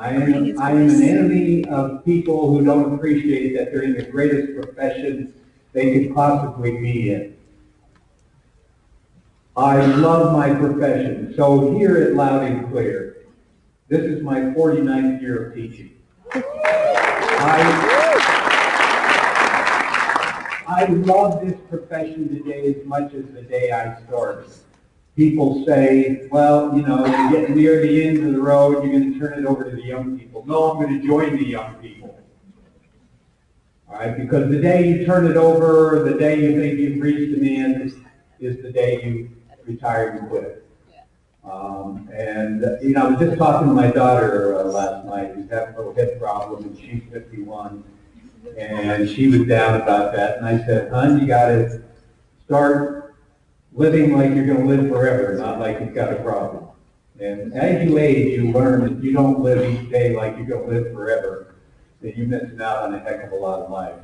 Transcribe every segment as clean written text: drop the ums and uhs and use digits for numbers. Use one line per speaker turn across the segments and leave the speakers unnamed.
I am an enemy of people who don't appreciate that they're in the greatest profession they could possibly be in. I love my profession, so hear it loud and clear. This is my 49th year of teaching. I love this profession today as much as the day I started. People say, well, you know, you get near the end of the road, you're going to turn it over to the young people. No, I'm going to join the young people. All right, because the day you turn it over, the day you think you've reached an end, is the day you retire and quit. You know, I was just talking to my daughter last night, who's having a little hip problem, and she's 51. And she was down about that, and I said, hon, you got to start living like you're going to live forever, not like you've got a problem. And as you age, you learn that if you don't live each day like you're going to live forever, then you're missing out on a heck of a lot of life.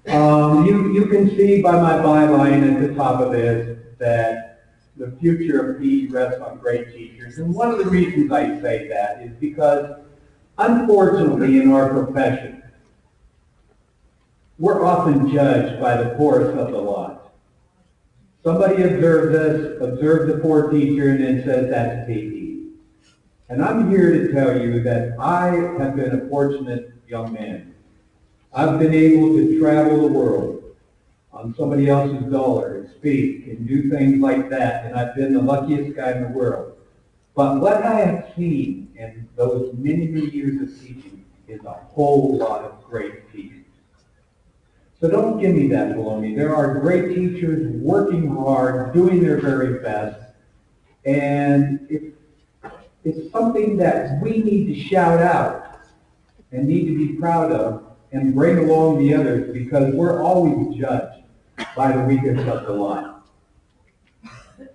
You can see by my byline at the top of this that the future of PE rests on great teachers. And one of the reasons I say that is because, unfortunately, in our profession, we're often judged by the poorest of the lot. Somebody observes us, observes a poor teacher, and then says that's PE. And I'm here to tell you that I have been a fortunate young man. I've been able to travel the world on somebody else's dollar and speak and do things like that, and I've been the luckiest guy in the world. But what I have seen in those many, many years of teaching is a whole lot of great teachers. So don't give me that baloney. There are great teachers working hard, doing their very best, and it's something that we need to shout out and need to be proud of and bring along the others, because we're always judged by the weakest of the lot.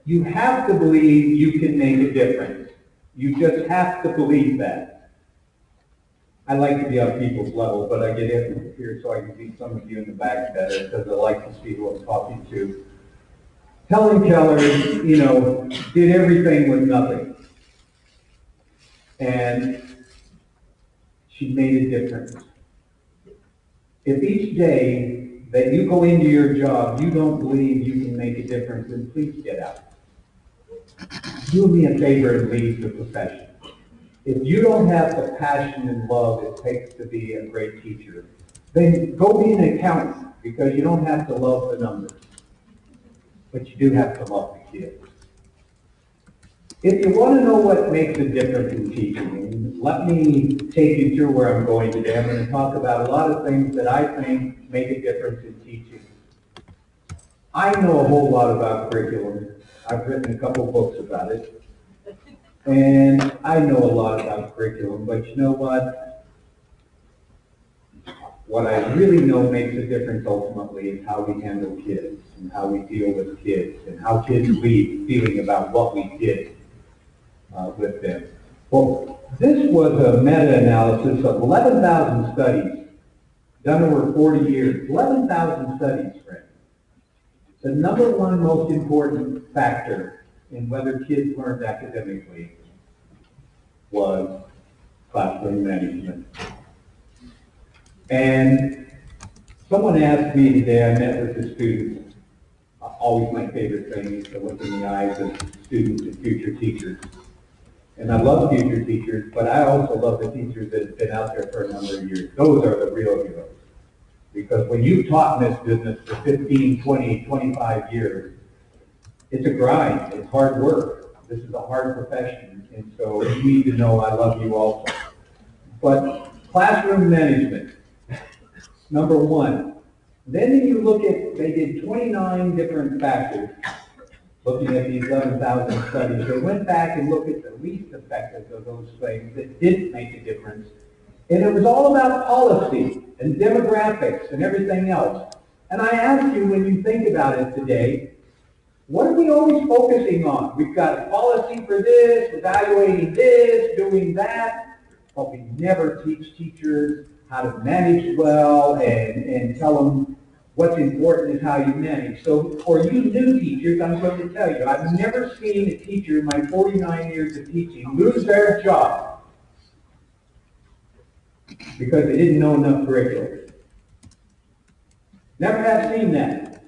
You have to believe you can make a difference. You just have to believe that. I like to be on people's level, but I get in here so I can see some of you in the back better, because I like to see who I'm talking to. Helen Keller, you know, did everything with nothing. And she made a difference. If each day that you go into your job, you don't believe you can make a difference, then please get out. Do me a favor and leave the profession. If you don't have the passion and love it takes to be a great teacher, then go be an accountant, because you don't have to love the numbers, but you do have to love the kids. If you want to know what makes a difference in teaching, let me take you through where I'm going today. I'm going to talk about a lot of things that I think make a difference in teaching. I know a whole lot about curriculum. I've written a couple books about it. And I know a lot about curriculum, but you know what? What I really know makes a difference ultimately is how we handle kids, and how we deal with kids, and how kids leave feeling about what we did with them. Well, this was a meta-analysis of 11,000 studies done over 40 years. 11,000 studies, friends. The number one most important factor in whether kids learned academically was classroom management. And someone asked me today, I met with the students, always my favorite thing is to look in the eyes of students and future teachers. And I love future teachers, but I also love the teachers that have been out there for a number of years. Those are the real heroes. Because when you've taught in this business for 15, 20, 25 years, it's a grind, it's hard work. This is a hard profession, and so you need to know I love you also. But classroom management, number one. Then you look at, they did 29 different factors, looking at these 11,000 studies. They went back and looked at the least effective of those things that didn't make a difference. And it was all about policy and demographics and everything else. And I ask you, when you think about it today, what are we always focusing on? We've got a policy for this, evaluating this, doing that, but we never teach teachers how to manage well and tell them what's important is how you manage. So for you new teachers, I'm going to tell you, I've never seen a teacher in my 49 years of teaching lose their job because they didn't know enough curriculum. Never have seen that.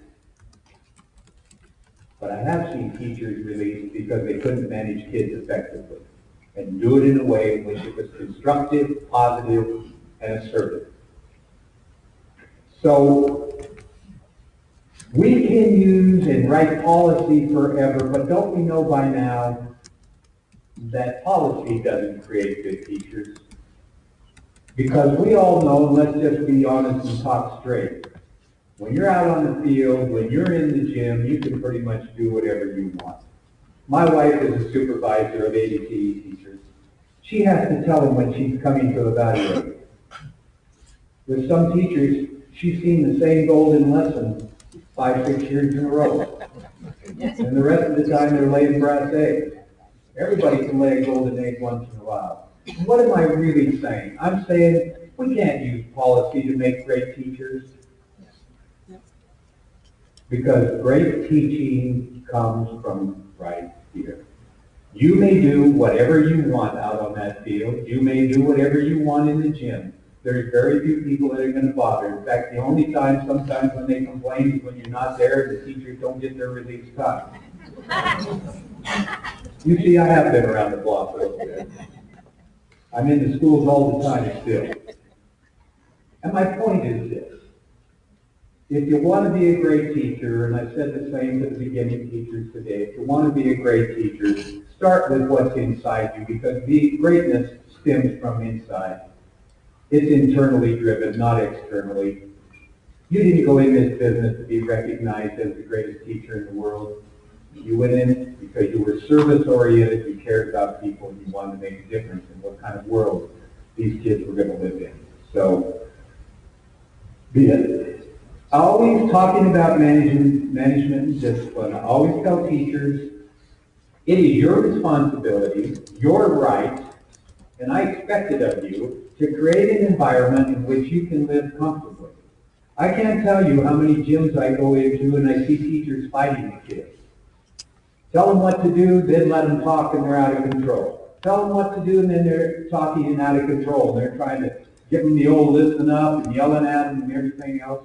But I have seen teachers released because they couldn't manage kids effectively and do it in a way in which it was constructive, positive, and assertive. So we can use and write policy forever, but don't we know by now that policy doesn't create good teachers? Because we all know, and let's just be honest and talk straight, when you're out on the field, when you're in the gym, you can pretty much do whatever you want. My wife is a supervisor of ABCE teachers. She has to tell them when she's coming to evaluate. With some teachers, she's seen the same golden lesson 5, 6 years in a row. And the rest of the time they're laying brass eggs. Everybody can lay a golden egg once in a while. What am I really saying? I'm saying we can't use policy to make great teachers. Because great teaching comes from right here. You may do whatever you want out on that field. You may do whatever you want in the gym. There's very few people that are going to bother. In fact, the only time sometimes when they complain is when you're not there and the teachers don't get their release time. You see, I have been around the block a little bit. I'm in the schools all the time still. And my point is this. If you want to be a great teacher, and I said the same to the beginning teachers today, if you want to be a great teacher, start with what's inside you, because greatness stems from inside. It's internally driven, not externally. You didn't go in this business to be recognized as the greatest teacher in the world. You went in because you were service-oriented, you cared about people, and you wanted to make a difference in what kind of world these kids were going to live in. So, be it. Always talking about management and discipline. I always tell teachers, it is your responsibility, your right, and I expect it of you, to create an environment in which you can live comfortably. I can't tell you how many gyms I go into and I see teachers fighting the kids. Tell them what to do, then let them talk and they're out of control. Tell them what to do and then they're talking and out of control. They're trying to give them the old listen up and yelling at them and everything else.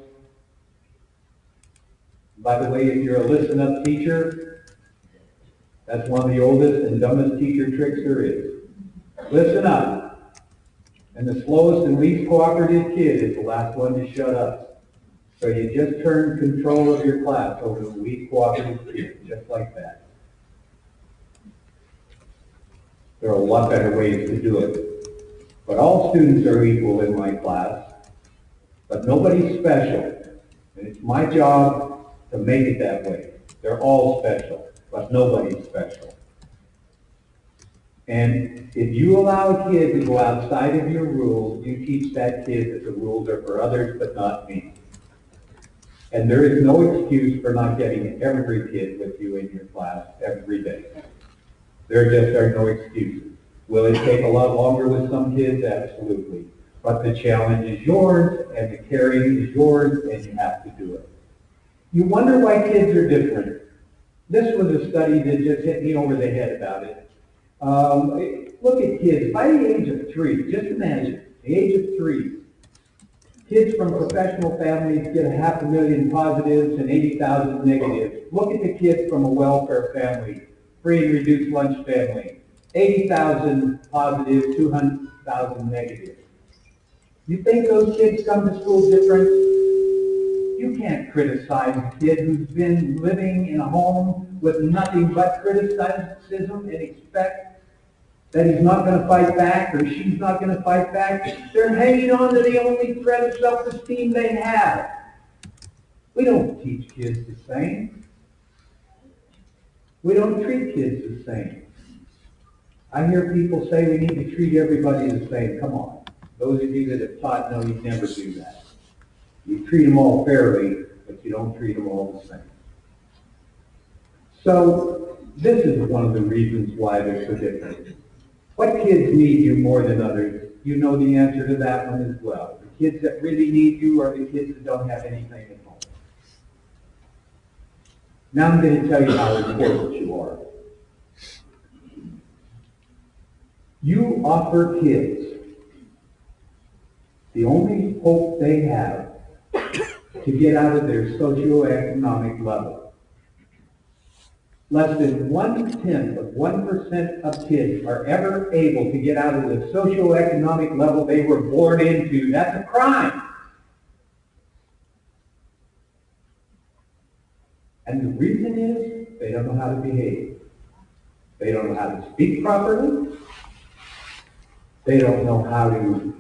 By the way, if you're a listen-up teacher, that's one of the oldest and dumbest teacher tricks there is. Listen up. And the slowest and least cooperative kid is the last one to shut up. So you just turn control of your class over to the least cooperative kid, just like that. There are a lot better ways to do it. But all students are equal in my class, but nobody's special. And it's my job to make it that way. They're all special, but nobody's special. And if you allow a kid to go outside of your rules, you teach that kid that the rules are for others, but not me. And there is no excuse for not getting every kid with you in your class every day. There just are no excuses. Will it take a lot longer with some kids? Absolutely. But the challenge is yours, and the carrying is yours, and you have to do it. You wonder why kids are different. This was a study that just hit me over the head about it. Look at kids. By the age of 3, just imagine, the age of 3, kids from professional families get 500,000 positives and 80,000 negatives. Look at the kids from a welfare family, free and reduced lunch family, 80,000 positives, 200,000 negatives. You think those kids come to school different? You can't criticize a kid who's been living in a home with nothing but criticism and expect that he's not going to fight back or she's not going to fight back. They're hanging on to the only thread of self-esteem they have. We don't teach kids the same. We don't treat kids the same. I hear people say we need to treat everybody the same. Come on. Those of you that have taught know you never do that. You treat them all fairly, but you don't treat them all the same. So this is one of the reasons why they're so different. What kids need you more than others? You know the answer to that one as well. The kids that really need you are the kids that don't have anything at home. Now I'm going to tell you how important you are. You offer kids The only hope they have to get out of their socioeconomic level. Less than 1/10 of kids are ever able to get out of the socioeconomic level they were born into. That's a crime. And the reason is they don't know how to behave. They don't know how to speak properly. They don't know how to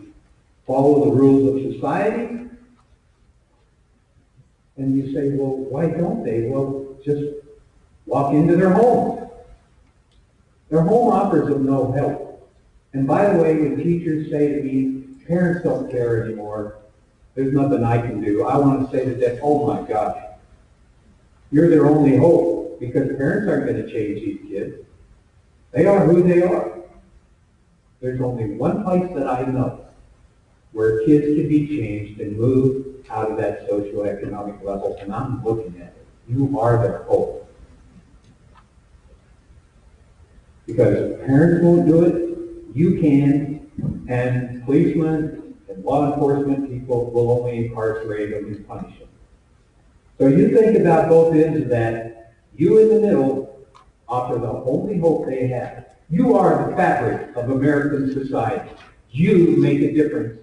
follow the rules of society. And you say, well, why don't they? Well, just walk into their home. Their home offers them no help. And by the way, when teachers say to me, parents don't care anymore, there's nothing I can do, I want to say to them, oh my gosh, you're their only hope, because parents aren't going to change these kids. They are who they are. There's only one place that I know where kids can be changed and moved out of that socioeconomic level, and I'm looking at it. You are their hope. Because if parents won't do it, you can, and policemen and law enforcement people will only incarcerate them and punish them. So you think about both ends of that. You in the middle offer the only hope they have. You are the fabric of American society. You make a difference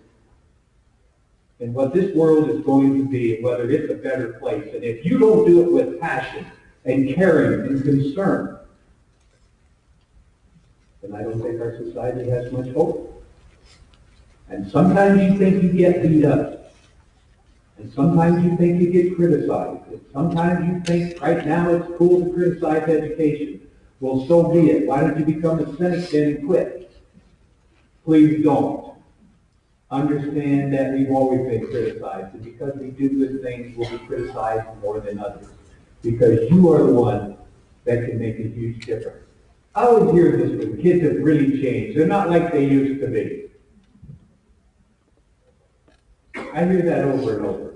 in what this world is going to be and whether it's a better place. And if you don't do it with passion and caring and concern, then I don't think our society has much hope. And sometimes you think you get beat up. And sometimes you think you get criticized. And sometimes you think right now it's cool to criticize education. Well, so be it. Why don't you become a cynic then and quit? Please don't. Understand that we've always been criticized. And because we do good things, we'll be criticized more than others. Because you are the one that can make a huge difference. I always hear this when kids have really changed. They're not like they used to be. I hear that over and over.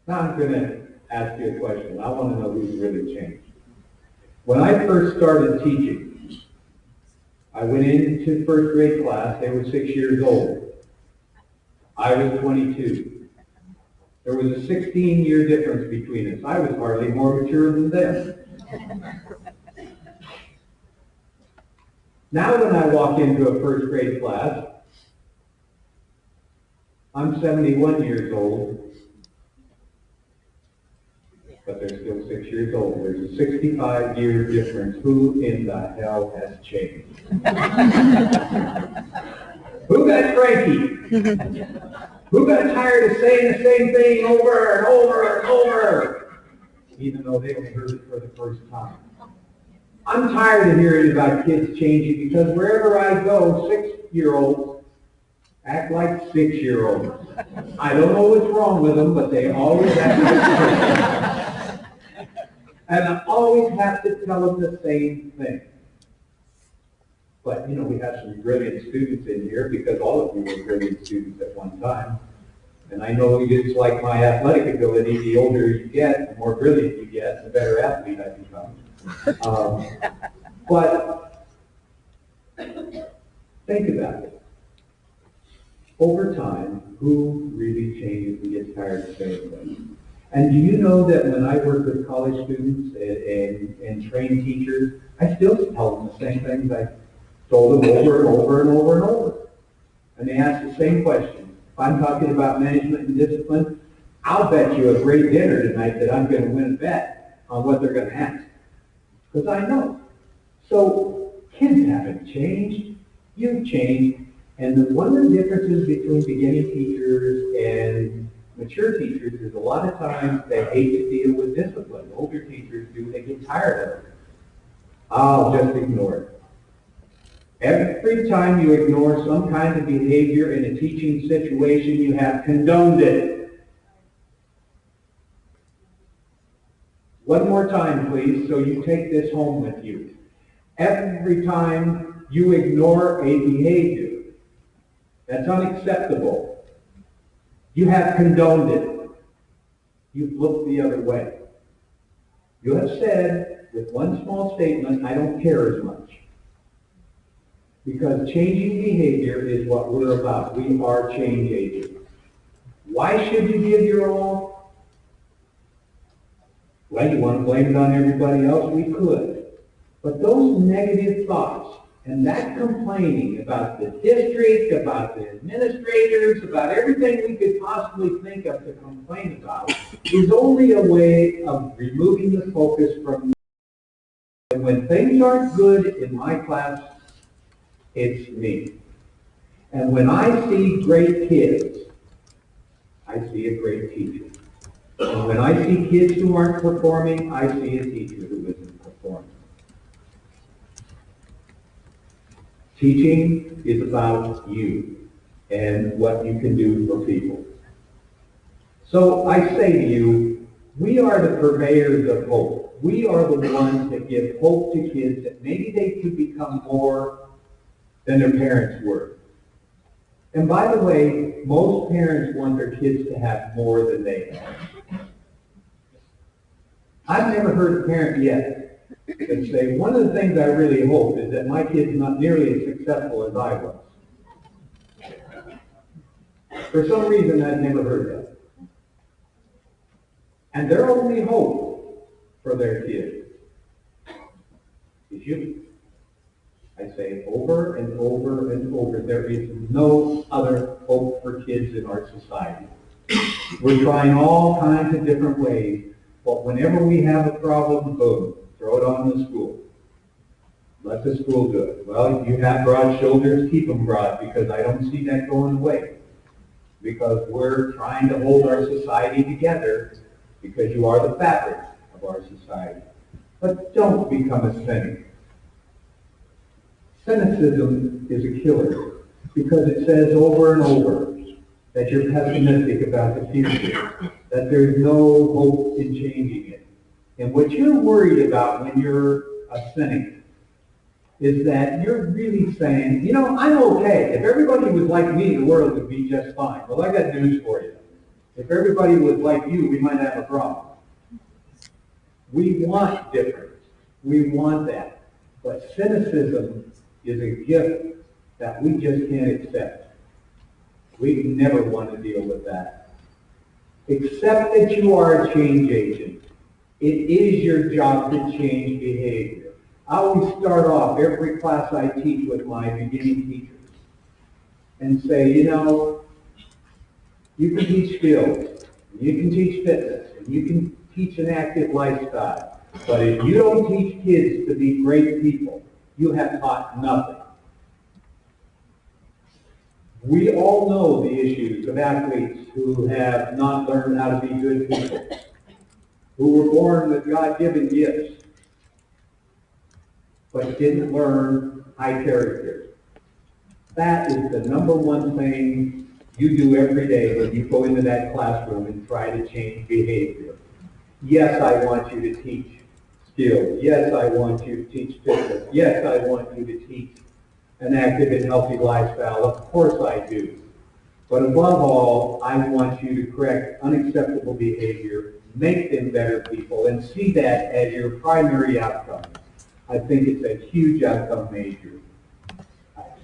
Now I'm going to ask you a question. I want to know who's really changed. When I first started teaching, I went into first grade class. They were 6 years old. I was 22. There was a 16-year difference between us. I was hardly more mature than them. Now when I walk into a first grade class, I'm 71 years old, but they're still 6 years old. There's a 65-year difference. Who in the hell has changed? Who got cranky? Who got tired of saying the same thing over and over and over, even though they only heard it for the first time? I'm tired of hearing about kids changing because wherever I go, 6-year-olds act like 6-year-olds. I don't know what's wrong with them, but they always act like 6-year-olds. And I always have to tell them the same thing. But, we have some brilliant students in here because all of you were brilliant students at one time. And I know it's like my athletic ability. The older you get, the more brilliant you get, the better athlete I become. But think about it. Over time, who really changes and gets tired of saying things? And do you know that when I work with college students and train teachers, I still tell them the same things I told them over and over and over and over. And they ask the same question. If I'm talking about management and discipline, I'll bet you a great dinner tonight that I'm going to win a bet on what they're going to ask. Because I know. So kids haven't changed. You've changed. And one of the differences between beginning teachers and mature teachers is a lot of times they hate to deal with discipline. Older teachers do. They get tired of it. I'll just ignore it. Every time you ignore some kind of behavior in a teaching situation, you have condoned it. One more time, please, so you take this home with you. Every time you ignore a behavior that's unacceptable, you have condoned it. You've looked the other way. You have said, with one small statement, I don't care as much. Because changing behavior is what we're about. We are change agents. Why should you give your all? Well, you want to blame it on everybody else? We could. But those negative thoughts and that complaining about the district, about the administrators, about everything we could possibly think of to complain about is only a way of removing the focus from. And when things aren't good in my class, it's me. And when I see great kids, I see a great teacher. And when I see kids who aren't performing, I see a teacher who isn't performing. Teaching is about you and what you can do for people. So I say to you, we are the purveyors of hope. We are the ones that give hope to kids that maybe they could become more than their parents were. And by the way, most parents want their kids to have more than they have. I've never heard a parent yet that say, one of the things I really hope is that my kid's not nearly as successful as I was. For some reason, I've never heard that. And their only hope for their kids is you. I say over and over and over, there is no other hope for kids in our society. We're trying all kinds of different ways, but whenever we have a problem, boom, throw it on the school. Let the school do it. Well, you have broad shoulders, keep them broad, because I don't see that going away. Because we're trying to hold our society together, because you are the fabric of our society. But don't become a cynic. Cynicism is a killer because it says over and over that you're pessimistic about the future, that there's no hope in changing it. And what you're worried about when you're a cynic is that you're really saying, you know, I'm okay. If everybody was like me, the world would be just fine. Well, I got news for you. If everybody was like you, we might have a problem. We want difference. We want that. But cynicism is a gift that we just can't accept. We never want to deal with that. Accept that you are a change agent. It is your job to change behavior. I always start off every class I teach with my beginning teachers and say, you know, you can teach skills, you can teach fitness, and you can teach an active lifestyle. But if you don't teach kids to be great people, you have taught nothing. We all know the issues of athletes who have not learned how to be good people, who were born with God-given gifts, but didn't learn high character. That is the number one thing you do every day when you go into that classroom and try to change behavior. Yes, I want you to teach skills. Yes, I want you to teach fitness. Yes, I want you to teach an active and healthy lifestyle. Of course I do. But above all, I want you to correct unacceptable behavior, make them better people, and see that as your primary outcome. I think it's a huge outcome measure.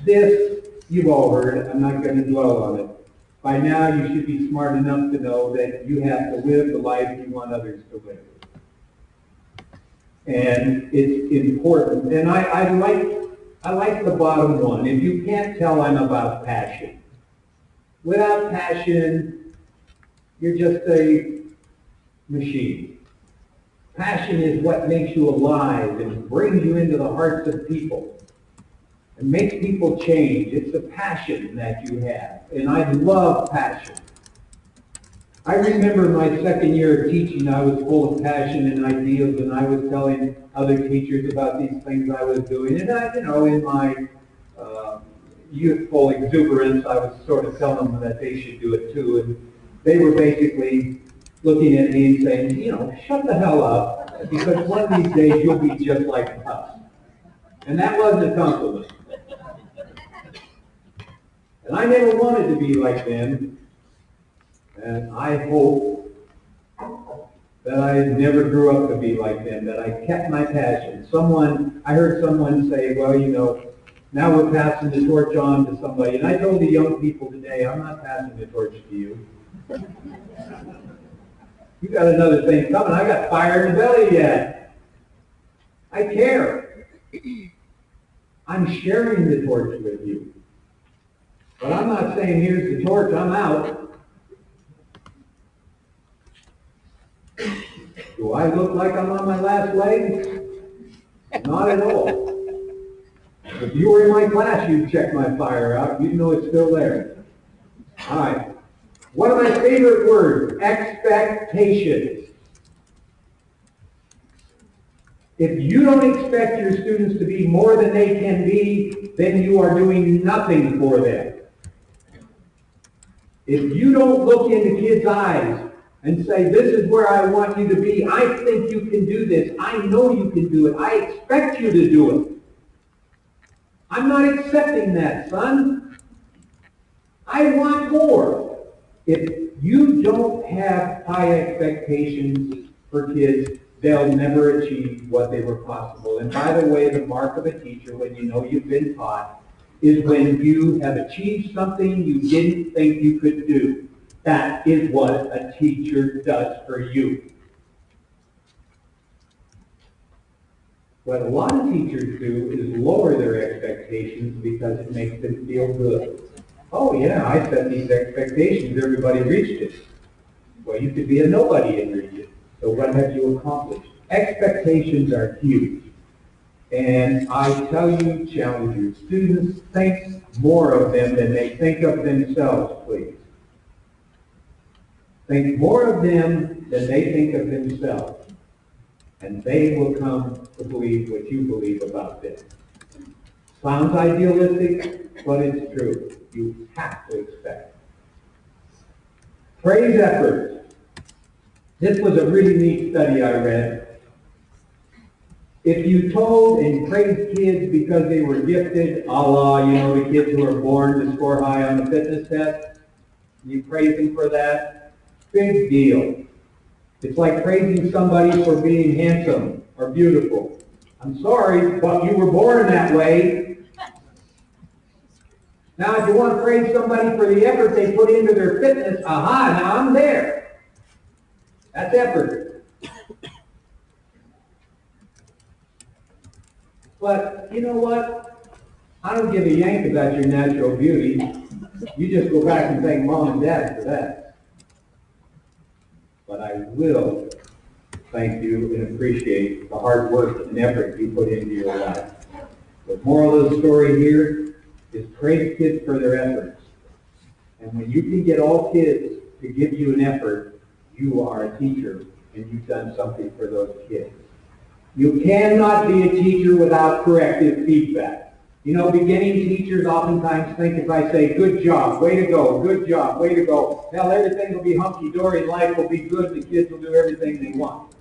This, you've all heard it. I'm not going to dwell on it. By now, you should be smart enough to know that you have to live the life you want others to live. And it's important. And I like the bottom one. If you can't tell, I'm about passion. Without passion, you're just a machine. Passion is what makes you alive and brings you into the hearts of people and makes people change. It's the passion that you have. And I love passion. I remember my second year of teaching, I was full of passion and ideals, and I was telling other teachers about these things I was doing. And I, in my youthful exuberance, I was sort of telling them that they should do it too. And they were basically looking at me and saying, shut the hell up, because one of these days you'll be just like us. And that wasn't a compliment. And I never wanted to be like them. And I hope that I never grew up to be like them, that I kept my passion. I heard someone say, well, Now we're passing the torch on to somebody. And I told the young people today, I'm not passing the torch to you. You got another thing coming. I got fire in the belly yet. I care. I'm sharing the torch with you. But I'm not saying, here's the torch, I'm out. Do I look like I'm on my last leg? Not at all. If you were in my class, you'd check my fire out. You'd know it's still there. All right. One of my favorite words, expectations. If you don't expect your students to be more than they can be, then you are doing nothing for them. If you don't look into kids' eyes and say, this is where I want you to be, I think you can do this, I know you can do it, I expect you to do it. I'm not accepting that, son. I want more. If you don't have high expectations for kids, they'll never achieve what they were possible. And by the way, the mark of a teacher, when you know you've been taught, is when you have achieved something you didn't think you could do. That is what a teacher does for you. What a lot of teachers do is lower their expectations because it makes them feel good. Oh yeah, I set these expectations, everybody reached it. Well, you could be a nobody and reach it. So what have you accomplished? Expectations are huge. And I tell you, challenge your students, think more of them than they think of themselves, please. Think more of them than they think of themselves. And they will come to believe what you believe about them. Sounds idealistic, but it's true. You have to expect. Praise efforts. This was a really neat study I read. If you told and praised kids because they were gifted, a la, the kids who are born to score high on the fitness test, you praise them for that, big deal. It's like praising somebody for being handsome or beautiful. I'm sorry, but you were born that way. Now, if you want to praise somebody for the effort they put into their fitness, aha, now I'm there. That's effort. But you know what? I don't give a yank about your natural beauty. You just go back and thank mom and dad for that. But I will thank you and appreciate the hard work and effort you put into your life. The moral of the story here is praise kids for their efforts. And when you can get all kids to give you an effort, you are a teacher and you've done something for those kids. You cannot be a teacher without corrective feedback. Beginning teachers oftentimes think if I say, good job, way to go, good job, way to go, well, everything will be hunky-dory and life will be good and the kids will do everything they want.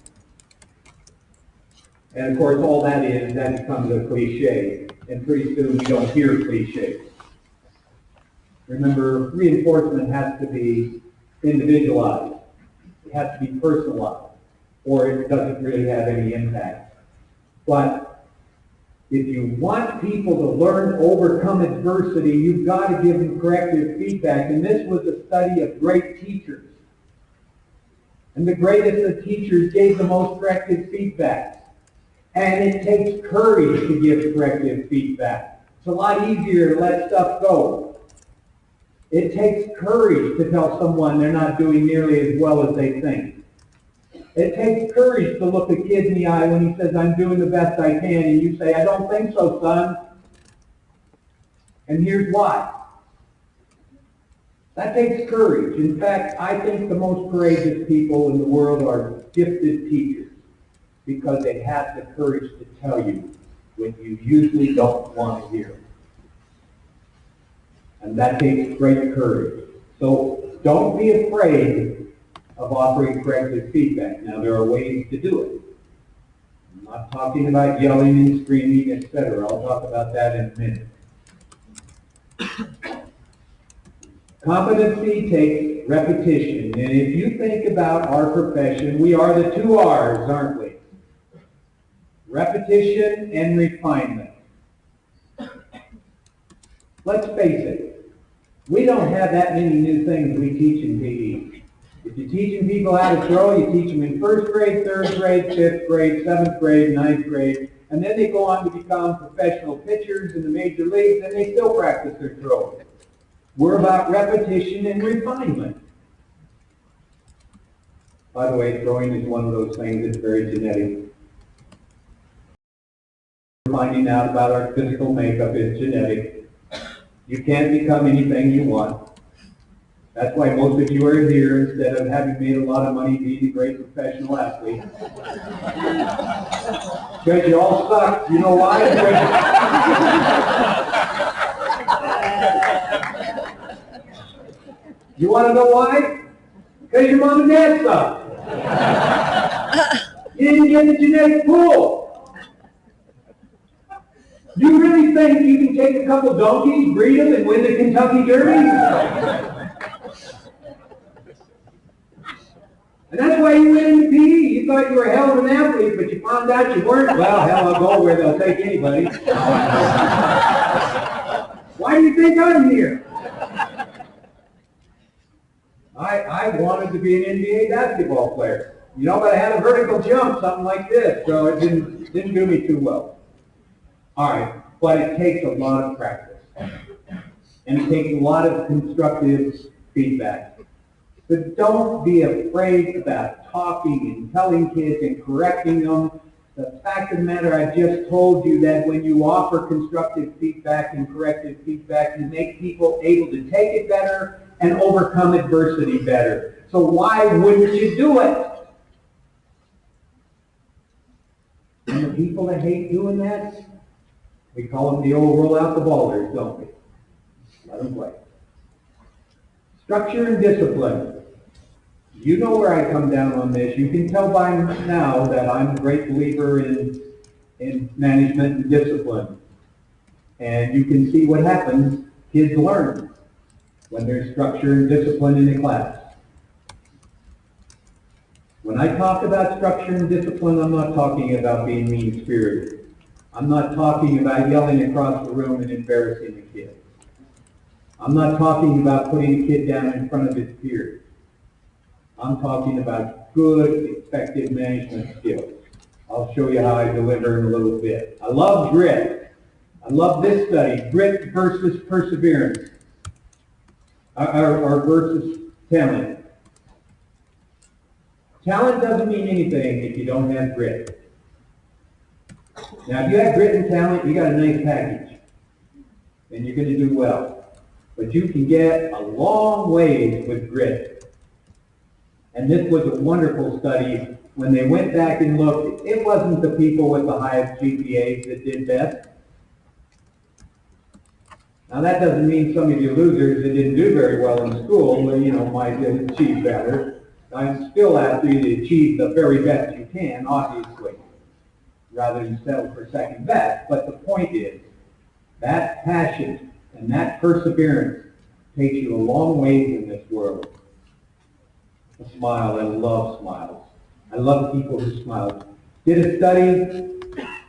And of course, all that becomes a cliche. And pretty soon we don't hear cliches. Remember, reinforcement has to be individualized. It has to be personalized, or it doesn't really have any impact. But if you want people to learn to overcome adversity, you've got to give them corrective feedback. And this was a study of great teachers. And the greatest of teachers gave the most corrective feedback. And it takes courage to give corrective feedback. It's a lot easier to let stuff go. It takes courage to tell someone they're not doing nearly as well as they think. It takes courage to look a kid in the eye when he says, I'm doing the best I can, and you say, I don't think so, son. And here's why. That takes courage. In fact, I think the most courageous people in the world are gifted teachers, because they have the courage to tell you when you usually don't want to hear. And that takes great courage. So don't be afraid of offering corrective feedback. Now, there are ways to do it. I'm not talking about yelling and screaming, etc. I'll talk about that in a minute. Competency takes repetition. And if you think about our profession, we are the 2 R's, aren't we? Repetition and refinement. Let's face it, we don't have that many new things we teach in PE. If you're teaching people how to throw, you teach them in first grade, third grade, fifth grade, seventh grade, ninth grade, and then they go on to become professional pitchers in the major leagues, and they still practice their throw. We're about repetition and refinement. By the way, throwing is one of those things that's very genetic. Finding out about our physical makeup is genetic. You can't become anything you want. That's why most of you are here instead of having made a lot of money being a great professional athlete. Because you all suck. You know why? You want to know why? Because your mom and dad suck. You didn't get the genetic pool. You really think you can take a couple donkeys, breed them, and win the Kentucky Derby? And that's why you went into PE. You thought you were a hell of an athlete, but you found out you weren't. Well, hell, I'll go where they'll take anybody. Why do you think I'm here? I wanted to be an NBA basketball player. You know, but I had a vertical jump, something like this, so it didn't do me too well. All right, but it takes a lot of practice. And it takes a lot of constructive feedback. But don't be afraid about talking and telling kids and correcting them. The fact of the matter, I just told you that when you offer constructive feedback and corrective feedback, you make people able to take it better and overcome adversity better. So why wouldn't you do it? And the people that hate doing that, we call them the old roll out the ballers, don't we? Let them play. Structure and discipline. You know where I come down on this. You can tell by now that I'm a great believer in management and discipline. And you can see what happens. Kids learn when there's structure and discipline in the class. When I talk about structure and discipline, I'm not talking about being mean-spirited. I'm not talking about yelling across the room and embarrassing the kid. I'm not talking about putting a kid down in front of his peers. I'm talking about good, effective management skills. I'll show you how I deliver in a little bit. I love grit. I love this study, grit versus perseverance, or versus talent. Talent doesn't mean anything if you don't have grit. Now, if you have grit and talent, you got a nice package, and you're going to do well. But you can get a long ways with grit. And this was a wonderful study. When they went back and looked, it wasn't the people with the highest GPAs that did best. Now, that doesn't mean some of you losers that didn't do very well in school, might achieve better. I'm still after you to achieve the very best you can, obviously, rather than settle for second best. But the point is, that passion and that perseverance takes you a long ways in this world. A smile, I love smiles. I love people who smile. Did a study,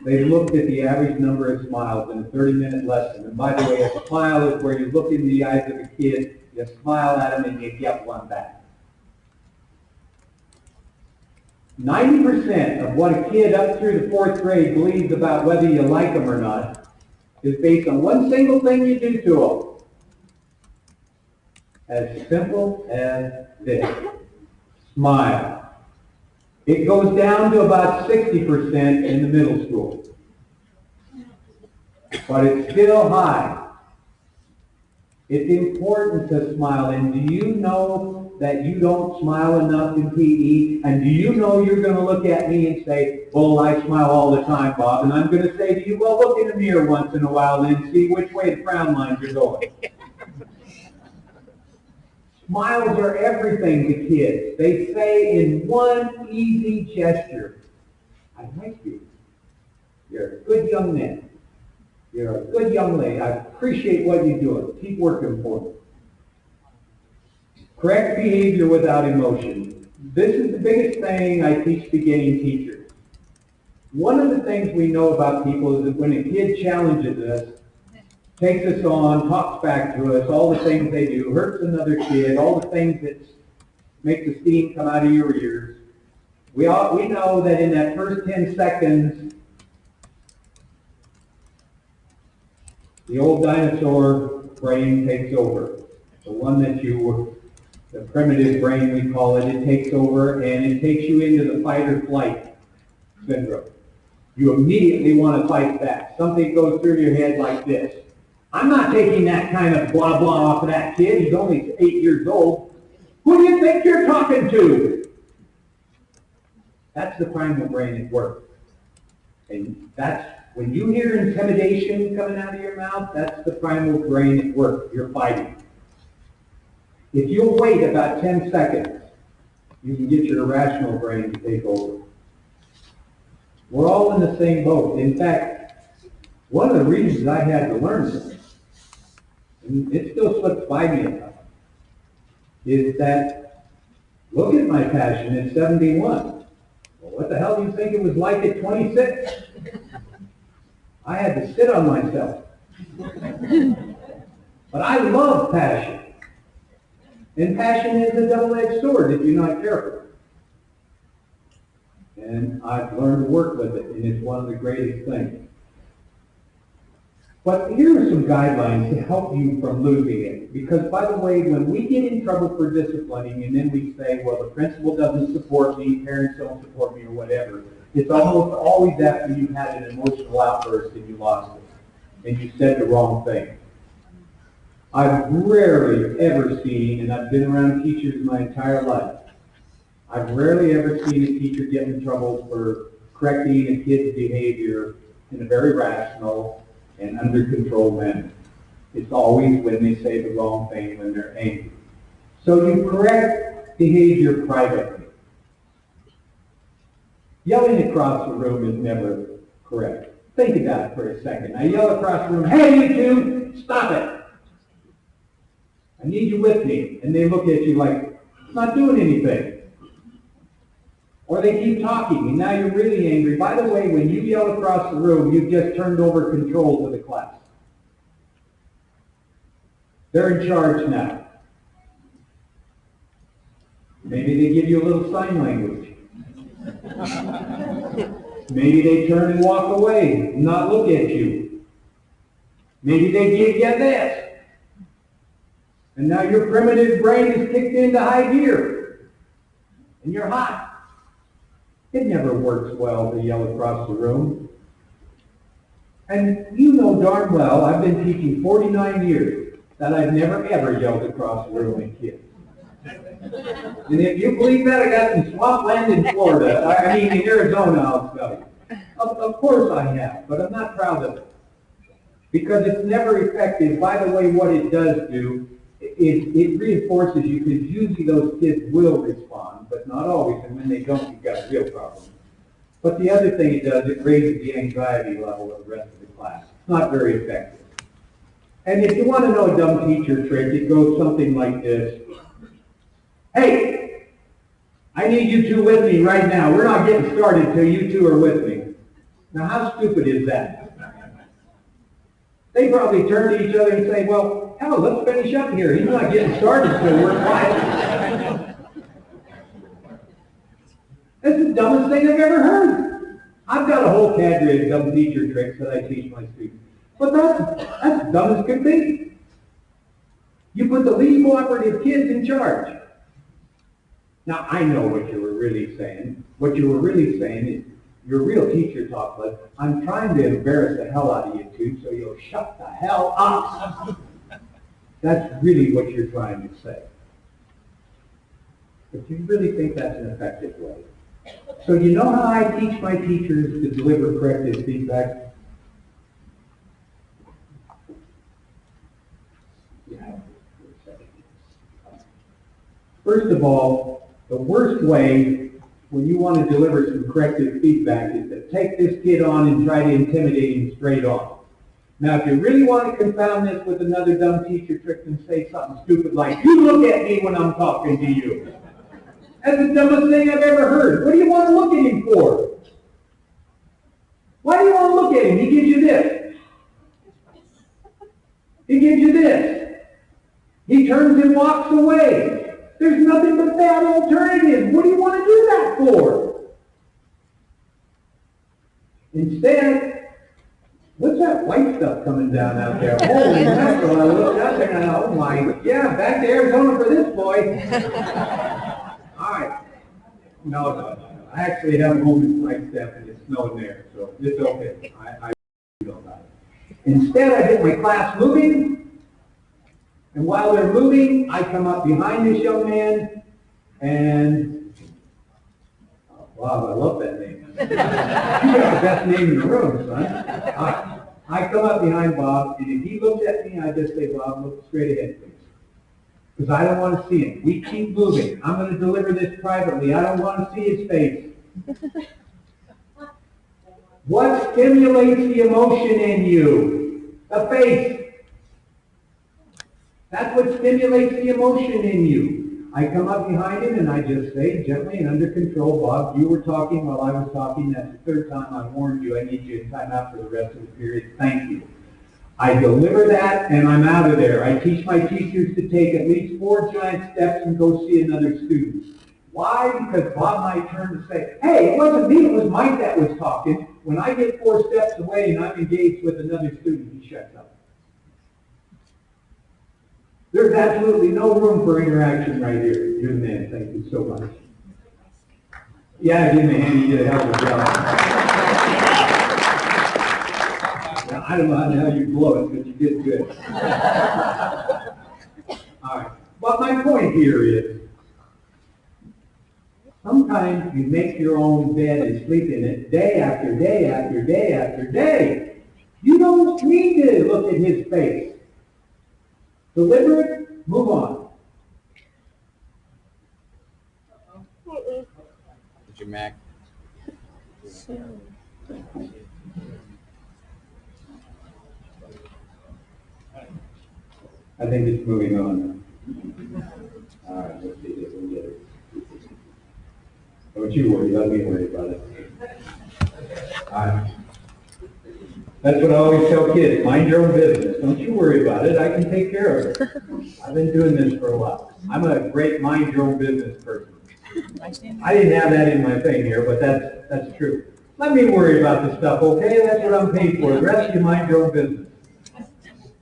they looked at the average number of smiles in a 30-minute lesson. And by the way, a smile is where you look in the eyes of a kid, you smile at them, and you get one back. 90% of what a kid up through the 4th grade believes about whether you like them or not is based on one single thing you do to them. As simple as this. Smile. It goes down to about 60% in the middle school. But it's still high. It's important to smile. And do you know that you don't smile enough in PE? And do you know you're going to look at me and say, well, I smile all the time, Bob. And I'm going to say to you, well, look in the mirror once in a while and see which way the frown lines are going. Smiles are everything to kids. They say in one easy gesture, I like you. You're a good young man. You're a good young lady. I appreciate what you're doing. Keep working for me. Correct behavior without emotion. This is the biggest thing I teach beginning teachers. One of the things we know about people is that when a kid challenges us, takes us on, talks back to us, all the things they do, hurts another kid, all the things that make the steam come out of your ears. We know that in that first 10 seconds, the old dinosaur brain takes over. The one that the primitive brain we call it, it takes over and it takes you into the fight or flight syndrome. You immediately want to fight back. Something goes through your head like this. I'm not taking that kind of blah blah off of that kid. He's only 8 years old. Who do you think you're talking to? That's the primal brain at work. And that's, when you hear intimidation coming out of your mouth, that's the primal brain at work. You're fighting. If you'll wait about 10 seconds, you can get your irrational brain to take over. We're all in the same boat. In fact, one of the reasons I had to learn this, and it still slips by me a time, is that, look at my passion at 71. Well, what the hell do you think it was like at 26? I had to sit on myself. But I love passion. And passion is a double-edged sword if you're not careful. And I've learned to work with it, and it's one of the greatest things. But here are some guidelines to help you from losing it. Because, by the way, when we get in trouble for disciplining, and then we say, well, the principal doesn't support me, parents don't support me, or whatever, it's almost always after you've had an emotional outburst and you lost it, and you said the wrong thing. I've rarely ever seen, and I've been around teachers my entire life, I've rarely ever seen a teacher get in trouble for correcting a kid's behavior in a very rational and under control manner. It's always when they say the wrong thing, when they're angry. So you correct behavior privately. Yelling across the room is never correct. Think about it for a second. I yell across the room, hey you two, stop it. I need you with me. And they look at you like, it's not doing anything. Or they keep talking, and now you're really angry. By the way, when you yell across the room, you've just turned over control to the class. They're in charge now. Maybe they give you a little sign language. Maybe they turn and walk away and not look at you. Maybe they give you this. And now your primitive brain is kicked into high gear. And you're hot. It never works well to yell across the room. And you know darn well, I've been teaching 49 years, that I've never ever yelled across the room at kids. And if you believe that, I got some swampland in Florida. I mean, in Arizona, I'll tell you. Of course I have, but I'm not proud of it. Because it's never effective. By the way, what it does do, it reinforces you, because usually those kids will respond, but not always, and when they don't, you've got a real problem. But the other thing it does, it raises the anxiety level of the rest of the class. It's not very effective. And if you want to know a dumb teacher trick, it goes something like this. Hey, I need you two with me right now. We're not getting started till you two are with me. Now, how stupid is that? They probably turn to each other and say, well, hell, let's finish up here. He's not getting started till we're quiet. That's the dumbest thing I've ever heard. I've got a whole cadre of dumb teacher tricks that I teach my students. But that's dumb as could be. You put the least cooperative kids in charge. Now, I know what you were really saying. What you were really saying is, your real teacher talk was, I'm trying to embarrass the hell out of you two, so you'll shut the hell up. That's really what you're trying to say. But you really think that's an effective way. So you know how I teach my teachers to deliver corrective feedback? Yeah. First of all, the worst way when you want to deliver some corrective feedback is to take this kid on and try to intimidate him straight on. Now, if you really want to confound this with another dumb teacher trick, and say something stupid like, you look at me when I'm talking to you. That's the dumbest thing I've ever heard. What do you want to look at him for? Why do you want to look at him? He gives you this. He gives you this. He turns and walks away. There's nothing but bad alternatives. What do you want to do that for? Instead, what's that white stuff coming down out there? Holy mackerel, I looked out there and I, oh my, yeah, back to Arizona for this boy. All right. No. I actually have home in Flagstaff and it's snowing there, so it's okay. I know about it. Instead, I get my class moving, and while they're moving, I come up behind this young man, and wow, I love that name. You got the best name in the room, son. I come up behind Bob, and if he looks at me, I just say, Bob, look straight ahead, please. Because I don't want to see him. We keep moving. I'm going to deliver this privately. I don't want to see his face. What stimulates the emotion in you? The face. That's what stimulates the emotion in you. I come up behind him and I just say, gently and under control, Bob, you were talking while I was talking. That's the third time I warned you. I need you in time out for the rest of the period. Thank you. I deliver that and I'm out of there. I teach my teachers to take at least 4 giant steps and go see another student. Why? Because Bob might turn to say, hey, it wasn't me, it was Mike that was talking. When I get 4 steps away and I'm engaged with another student, he shuts up. There's absolutely no room for interaction right here. You're the man. Thank you so much. Yeah, give me a hand. You did a hell of a job. I don't know how the hell you blow it, but you did good. All right. But my point here is, sometimes you make your own bed and sleep in it day after day after day after day. You don't need to look at his face. Deliver it, move on.
Did you Mac?
I think it's moving on. All right, let's see if we can get it. Don't you worry, let me worry about it. All right. That's what I always tell kids, mind your own business. Don't you worry about it, I can take care of it. I've been doing this for a while. I'm a great mind your own business person. I didn't have that in my thing here, but that's true. Let me worry about the stuff, okay? That's what I'm paid for. The rest of you mind your own business.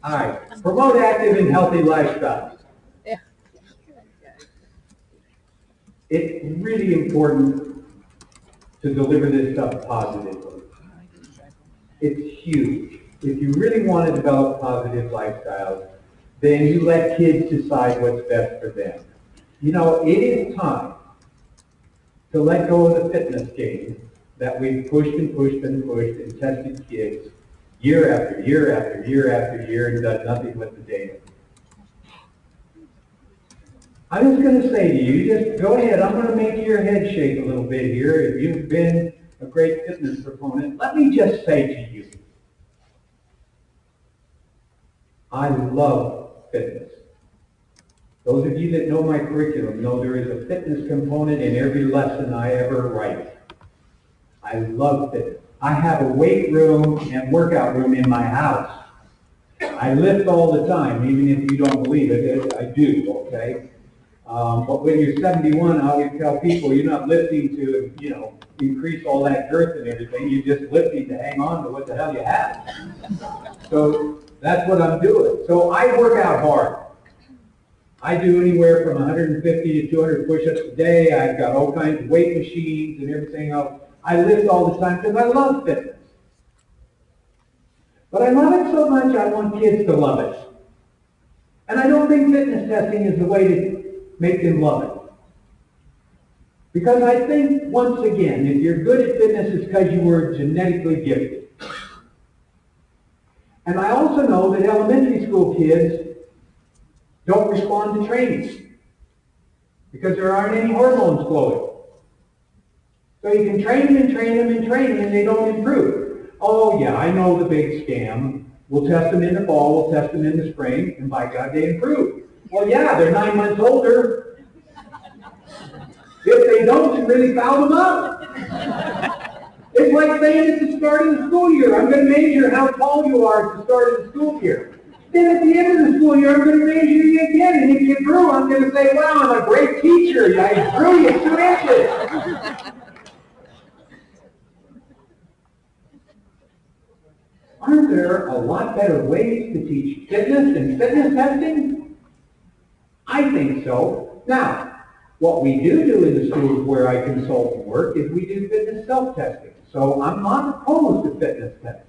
All right. Promote active and healthy lifestyles.
Yeah.
It's really important to deliver this stuff positively. It's huge. If you really want to develop positive lifestyles, then you let kids decide what's best for them. You know, it is time to let go of the fitness game that we've pushed and pushed and pushed and tested kids year after year after year after year and done nothing with the data. I'm just going to say to you, just go ahead. I'm going to make your head shake a little bit here. If you've been a great fitness proponent, let me just say to you, I love fitness. Those of you that know my curriculum know there is a fitness component in every lesson I ever write. I love fitness. I have a weight room and workout room in my house. I lift all the time, even if you don't believe it, I do, okay? But when you're 71, I always tell people you're not lifting to, increase all that girth and everything. You're just lifting to hang on to what the hell you have. So that's what I'm doing. So I work out hard. I do anywhere from 150 to 200 push-ups a day. I've got all kinds of weight machines and everything else. I lift all the time because I love fitness. But I love it so much I want kids to love it. And I don't think fitness testing is the way to make them love it. Because I think, once again, if you're good at fitness, it's because you were genetically gifted. And I also know that elementary school kids don't respond to training because there aren't any hormones flowing. So you can train them and train them and train them and they don't improve. Oh yeah, I know the big scam. We'll test them in the fall, we'll test them in the spring, and by God they improve. Well yeah, they're 9 months older. If they don't, you really foul them up. It's like saying at the start of the school year, I'm going to measure how tall you are at the start of the school year. Then at the end of the school year, I'm going to measure you again. And if you grew, I'm going to say, wow, I'm a great teacher. I grew you 2 inches. Aren't there a lot better ways to teach fitness than fitness testing? I think so. Now, what we do in the schools where I consult and work is we do fitness self-testing. So I'm not opposed to fitness tests.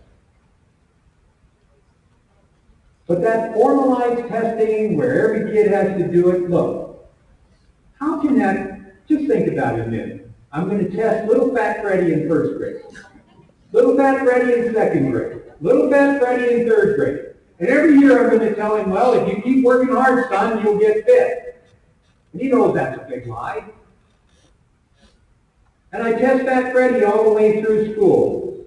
But that formalized testing where every kid has to do it, look, how can that, just think about it a minute. I'm going to test little fat Freddy in first grade, little fat Freddy in second grade, little fat Freddy in third grade. And every year I'm going to tell him, well, if you keep working hard, son, you'll get fit. And he knows that's a big lie. And I test fat Freddy all the way through school.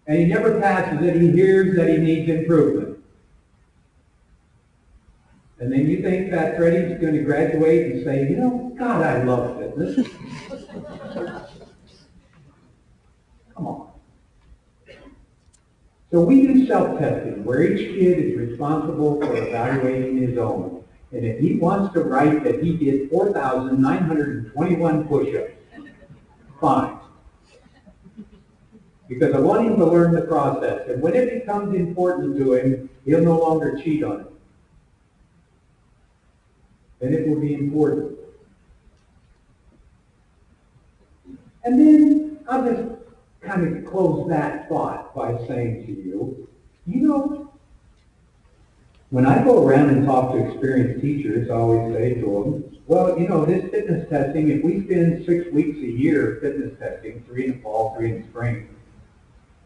And he never passes it. He hears that he needs improvement. And then you think Fat Freddy's going to graduate and say, you know, God, I love fitness. Come on. So we do self-testing, where each kid is responsible for evaluating his own. And if he wants to write that he did 4,921 push-ups, fine. Because I want him to learn the process. And when it becomes important to him, he'll no longer cheat on it. And it will be important. And then I'll just kind of close that thought by saying to you, you know, when I go around and talk to experienced teachers, I always say to them, well, you know, this fitness testing, if we spend 6 weeks a year fitness testing, 3 in the fall, 3 in the spring,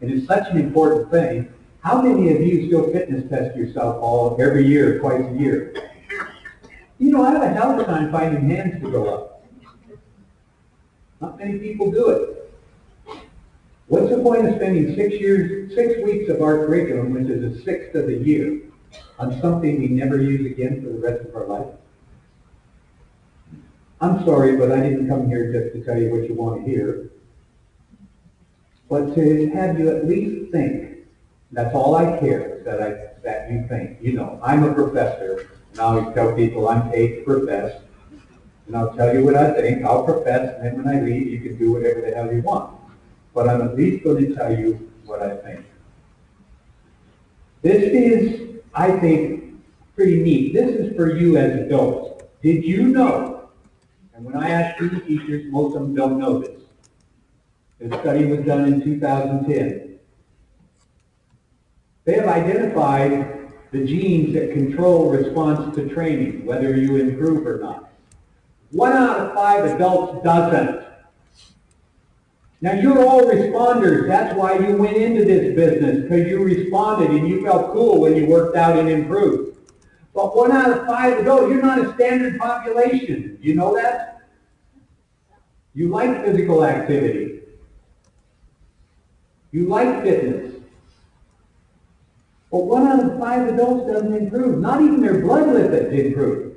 and it's such an important thing, how many of you still fitness test yourself every year, twice a year? You know, I have a hell of a time finding hands to go up. Not many people do it. What's the point of spending 6 weeks of our curriculum, which is a sixth of the year, on something we never use again for the rest of our life? I'm sorry, but I didn't come here just to tell you what you want to hear, but to have you at least think. That's all I care, that you think. You know, I'm a professor. And I always tell people I'm paid to profess, and I'll tell you what I think, I'll profess, and then when I leave, you can do whatever the hell you want. But I'm at least going to tell you what I think. This is, I think, pretty neat. This is for you as adults. Did you know, and when I ask student teachers, most of them don't know this. This study was done in 2010. They have identified the genes that control response to training, whether you improve or not. 1 out of 5 adults doesn't. Now you're all responders. That's why you went into this business, because you responded and you felt cool when you worked out and improved. But 1 out of 5 adults, you're not a standard population. You know that? You like physical activity. You like fitness. But 1 out of 5 adults doesn't improve. Not even their blood lipids improve.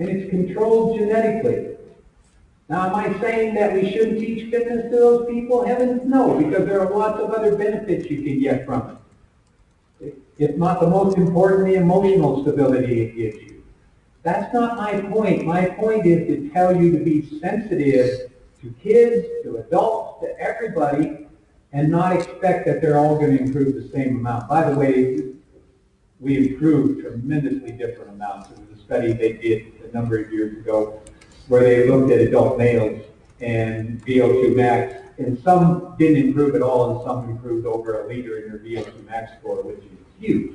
And it's controlled genetically. Now, am I saying that we shouldn't teach fitness to those people? Heavens no, because there are lots of other benefits you can get from it. If not the most important, the emotional stability it gives you. That's not my point. My point is to tell you to be sensitive to kids, to adults, to everybody, and not expect that they're all going to improve the same amount. By the way, we improved tremendously different amounts. It was a study they did a number of years ago where they looked at adult males and VO2 max, and some didn't improve at all, and some improved over a liter in their VO2 max score, which is huge.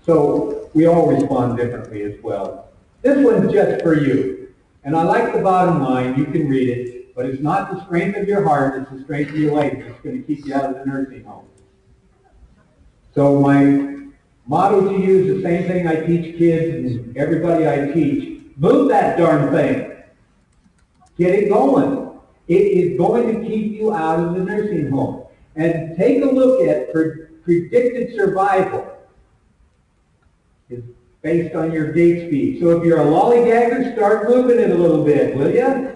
So we all respond differently as well. This one's just for you. And I like the bottom line. You can read it. But it's not the strength of your heart, it's the strength of your legs that's going to keep you out of the nursing home. So my motto to you is the same thing I teach kids and everybody I teach. Move that darn thing. Get it going. It is going to keep you out of the nursing home. And take a look at predicted survival. It's based on your gait speed. So if you're a lollygagger, start moving it a little bit, will you?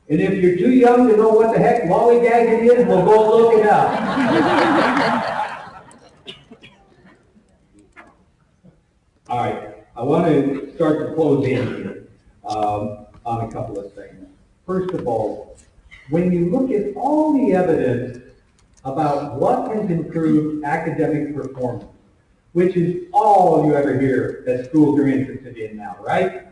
And if you're too young to know what the heck lollygagging is, we'll go look it up. I want to start to close in here on a couple of things. First of all, when you look at all the evidence about what has improved academic performance, which is all you ever hear that schools are interested in now, right?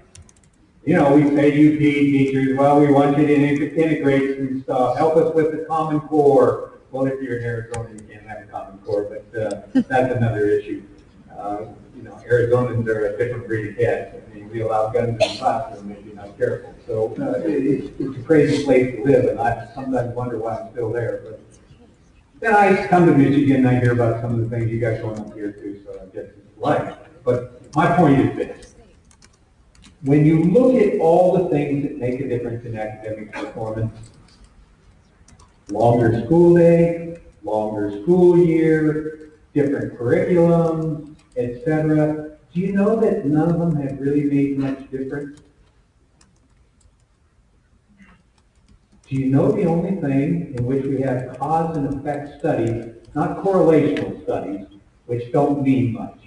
You know, we say to you PE teachers, well, we want you to integrate some stuff, help us with the Common Core. Well, if you're in Arizona, you can't have a Common Core, but that's another issue. You know, Arizonans are a different breed of cats. I mean, we allow guns in the classroom if you're not careful. So it's a crazy place to live, and I sometimes wonder why I'm still there. But then I come to Michigan and I hear about some of the things you got going up here too, so I guess it's life. But my point is this. When you look at all the things that make a difference in academic performance, longer school day, longer school year, different curriculums, etc., do you know that none of them have really made much difference? Do you know the only thing in which we have cause and effect studies, not correlational studies, which don't mean much?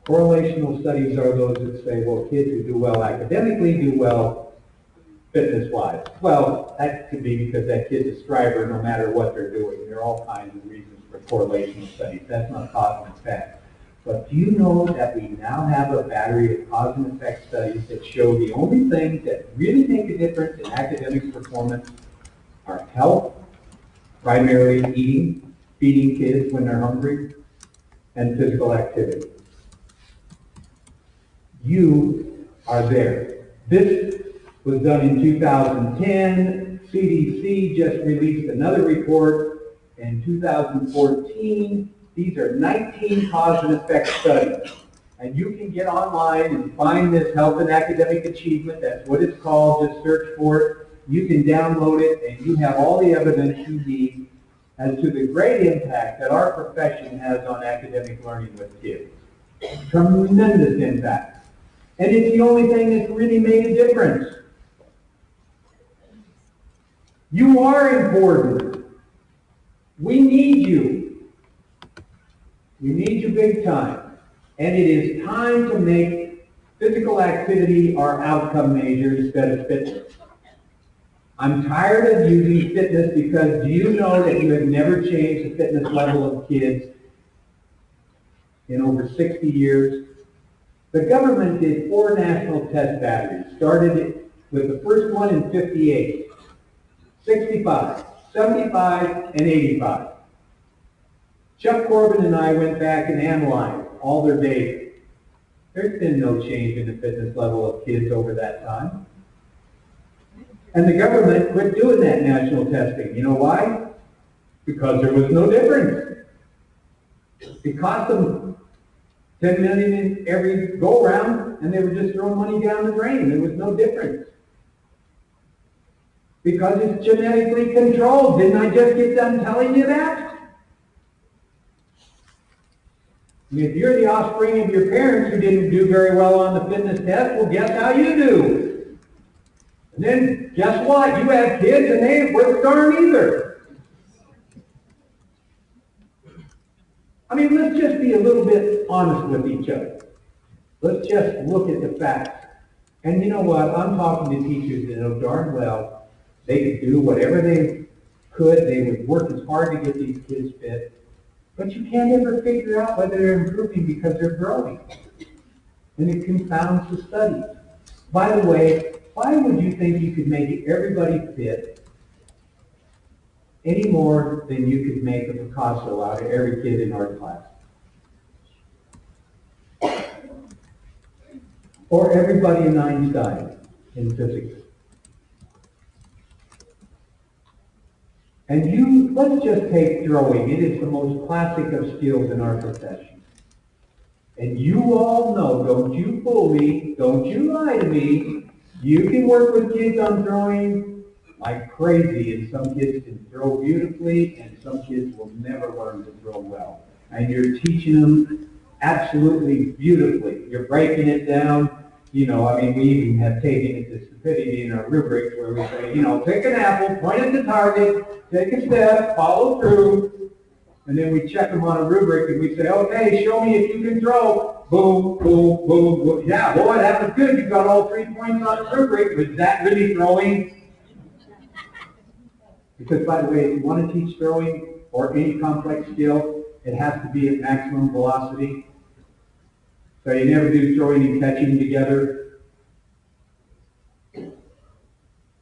Correlational studies are those that say, well, kids who do well academically do well fitness-wise. Well, that could be because that kid's a striver no matter what they're doing. There are all kinds of reasons for correlational studies. That's not cause and effect. But do you know that we now have a battery of cause and effect studies that show the only things that really make a difference in academic performance are health, primarily eating, feeding kids when they're hungry, and physical activity. You are there. This was done in 2010. CDC just released another report in 2014. These are 19 cause and effect studies. And you can get online and find this health and academic achievement. That's what it's called. Just search for it. You can download it, and you have all the evidence you need as to the great impact that our profession has on academic learning with kids. Tremendous impact. And it's the only thing that's really made a difference. You are important. We need you. We need you big time. And it is time to make physical activity our outcome measure instead of fitness. I'm tired of using fitness because do you know that you have never changed the fitness level of kids in over 60 years? The government did 4 national test batteries. Started it with the first one in 58, 65, 75, and 85. Chuck Corbin and I went back and analyzed all their data. There's been no change in the fitness level of kids over that time. And the government quit doing that national testing. You know why? Because there was no difference. It cost them $10 million in every go-around, and they were just throwing money down the drain. There was no difference. Because it's genetically controlled. Didn't I just get done telling you that? I mean, if you're the offspring of your parents who didn't do very well on the fitness test, well, guess how you do? And then, guess what? You have kids, and they ain't worth darn either. I mean, let's just be a little bit honest with each other. Let's just look at the facts. And you know what? I'm talking to teachers that know darn well they could do whatever they could. They would work as hard to get these kids fit. But you can't ever figure out whether they're improving because they're growing. And it confounds the studies. By the way, why would you think you could make everybody fit any more than you could make a Picasso out of every kid in art class? Or everybody in Einstein in physics. And let's just take throwing. It is the most classic of skills in our profession. And you all know, don't you fool me, don't you lie to me, you can work with kids on throwing like crazy, and some kids can throw beautifully, and some kids will never learn to throw well. And you're teaching them absolutely beautifully. You're breaking it down. You know, I mean, we even have taken it to stupidity in our rubrics where we say, you know, pick an apple, point at the target, take a step, follow through. And then we check them on a rubric and we say, okay, show me if you can throw. Boom, boom, boom, boom. Yeah, boy, that was good. You got all 3 points on the rubric. Was that really throwing? Because, by the way, if you want to teach throwing or any complex skill, it has to be at maximum velocity. So you never do throwing and catching together.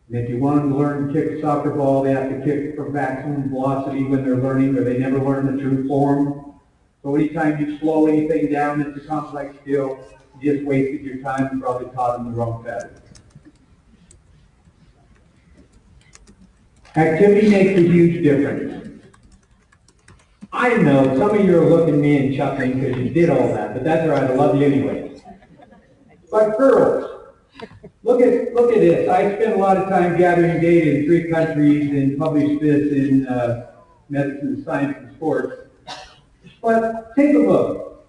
And if you want them to learn to kick a soccer ball, they have to kick from maximum velocity when they're learning, or they never learn the true form. So anytime you slow anything down that's a complex skill, you just wasted your time and probably taught them the wrong pattern. Activity makes a huge difference. I know some of you are looking at me and chuckling because you did all that, but that's all right, I love you anyway. But girls, look at this. I spent a lot of time gathering data in 3 countries and published this in Medicine, Science, and Sports. But take a look.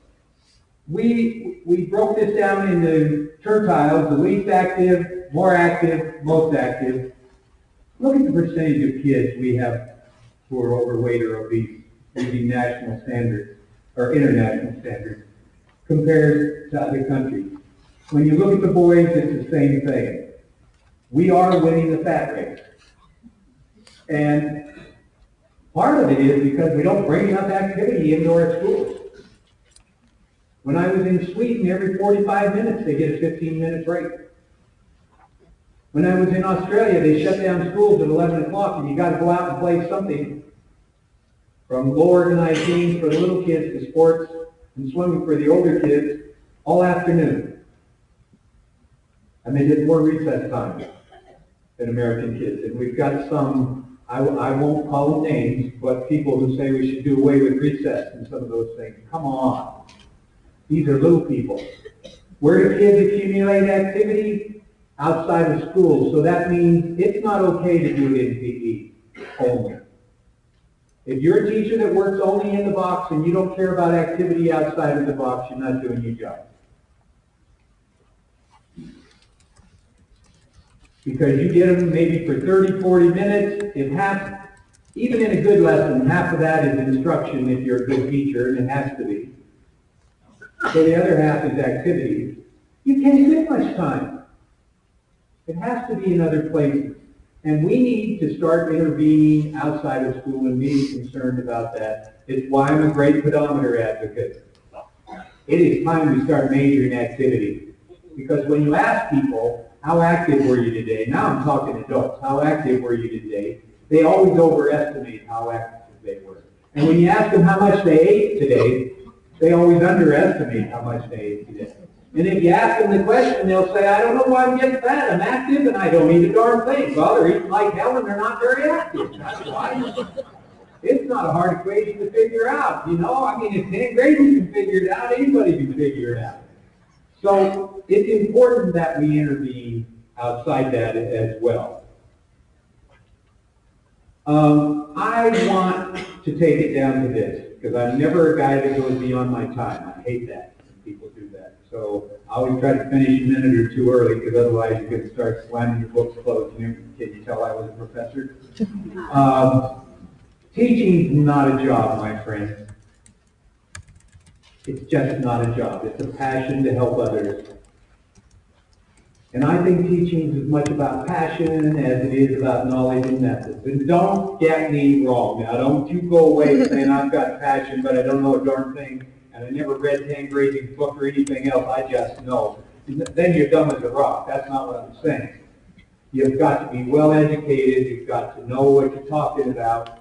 We broke this down into tertiles, the least active, more active, most active. Look at the percentage of kids we have who are overweight or obese using national standards or international standards compared to other countries. When you look at the boys, it's the same thing. We are winning the fat race. And part of it is because we don't bring enough activity into our schools. When I was in Sweden, every 45 minutes they get a 15-minute break. When I was in Australia, they shut down schools at 11 o'clock and you got to go out and play something, from low organized games for the little kids to sports and swimming for the older kids all afternoon. And they did more recess time than American kids. And we've got some, I won't call them names, but people who say we should do away with recess and some of those things. Come on. These are little people. Where do kids accumulate activity? Outside of school. So that means it's not okay to do it in PE only. If you're a teacher that works only in the box and you don't care about activity outside of the box, you're not doing your job. Because you get them maybe for 30, 40 minutes, if half, even in a good lesson, half of that is instruction if you're a good teacher, and it has to be. So the other half is activity. You can't get much time. It has to be in other places. And we need to start intervening outside of school and being concerned about that. It's why I'm a great pedometer advocate. It is time we start measuring activity. Because when you ask people, how active were you today? Now I'm talking adults. How active were you today? They always overestimate how active they were. And when you ask them how much they ate today, they always underestimate how much they ate today. And if you ask them the question, they'll say, I don't know why I'm getting fat. I'm active and I don't eat a darn thing. Well, they're eating like hell and they're not very active. That's why. It's not a hard equation to figure out. You know, I mean, if 10th grade you can figure it out, anybody can figure it out. So it's important that we intervene outside that as well. I want to take it down to this, because I'm never a guy that goes beyond my time. I hate that when people do that. So I always try to finish a minute or two early, because otherwise you can start slamming your books closed. Can you tell I was a professor? Teaching's not a job, my friend. It's just not a job. It's a passion to help others. And I think teaching is as much about passion as it is about knowledge and methods. And don't get me wrong. Now, don't you go away saying I've got passion, but I don't know a darn thing, and I never read Pangrazzi's book or anything else. I just know. Then you're dumb as a rock. That's not what I'm saying. You've got to be well educated. You've got to know what you're talking about.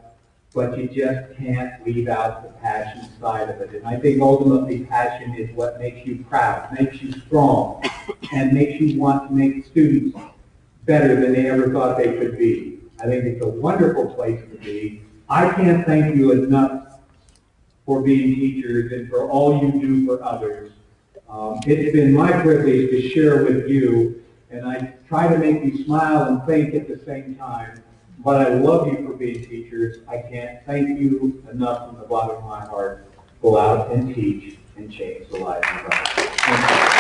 But you just can't leave out the passion side of it. And I think ultimately passion is what makes you proud, makes you strong, and makes you want to make students better than they ever thought they could be. I think it's a wonderful place to be. I can't thank you enough for being teachers and for all you do for others. It's been my privilege to share with you, and I try to make you smile and think at the same time. But I love you for being teachers. I can't thank you enough from the bottom of my heart. Go out and teach and change the lives of others.